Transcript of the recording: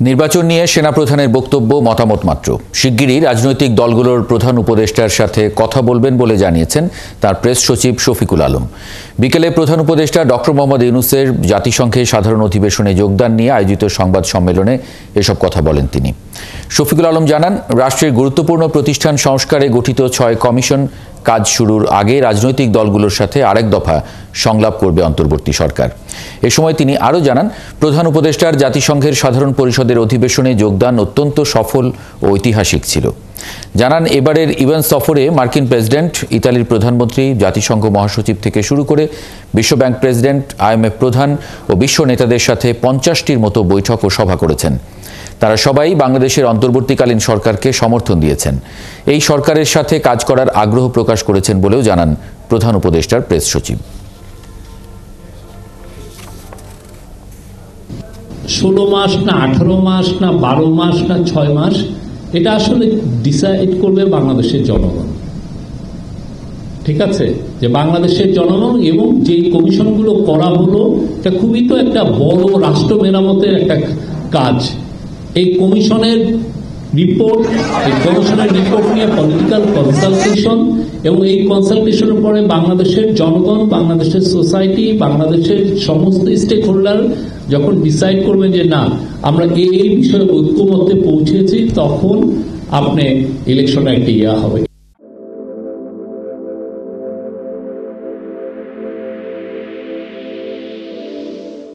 নির্বাচন নিয়ে সেনাপ্রধানের বক্তব্য মতামত মাত্র। শিগগিরই রাজনৈতিক দলগুলোর প্রধান উপদেষ্টার সাথে কথা বলবেন বলে জানিয়েছেন তার প্রেস সচিব শফিকুল আলম। বিকেলে প্রধান উপদেষ্টা ডক্টর মোহাম্মদ ইউনূসের জাতিসংঘের সাধারণ অধিবেশনে যোগদান নিয়ে আয়োজিত সংবাদ সম্মেলনে এসব কথা বলেন তিনি। শফিকুল আলম জানান, রাষ্ট্রের গুরুত্বপূর্ণ প্রতিষ্ঠান সংস্কারে গঠিত 6 কমিশন কাজ শুরুর আগে রাজনৈতিক দলগুলোর সাথে আরেক দফা সংলাপ করবে অন্তর্বর্তী সরকার। এ সময় তিনি আরও জানান, প্রধান উপদেষ্টার জাতিসংঘের সাধারণ পরিষদের অধিবেশনে যোগদান অত্যন্ত সফল ও ঐতিহাসিক ছিল। জানান, এবারের ইভেন্ট সফরে মার্কিন প্রেসিডেন্ট, ইতালির প্রধানমন্ত্রী, জাতিসংঘ মহাসচিব থেকে শুরু করে বিশ্বব্যাংক প্রেসিডেন্ট, IMF প্রধান ও বিশ্ব নেতাদের সাথে 50টির মতো বৈঠক ও সভা করেছেন। তারা সবাই বাংলাদেশের অন্তর্বর্তীকালীন সরকারকে সমর্থন দিয়েছেন। এই সরকারের সাথে কাজ করার আগ্রহ প্রকাশ করেছেন বলেও জানান প্রধান উপদেষ্টার প্রেস সচিব। 16 মাস না 18 মাস না 12 মাস না 6 মাস, এটা আসলে ডিসাইড করবে বাংলাদেশের জনগণ। ঠিক আছে, যে বাংলাদেশের জনগণ এবং যে কমিশনগুলো করা হলো, এটা খুবই তো একটা বড় রাষ্ট্র মেরামতের একটা কাজ। এই কমিশনের রিপোর্ট নিয়ে পলিটিক্যাল কনসালটেশন, এবং এই কনসালটেশনের পরে বাংলাদেশের জনগণ, বাংলাদেশের সোসাইটি, বাংলাদেশের সমস্ত স্টেক হোল্ডার যখন ডিসাইড করবেন যে না, আমরা এই বিষয়ে ঐক্যমত্যে পৌঁছেছি, তখন আপনি ইলেকশনে একটা ইয়া হবে।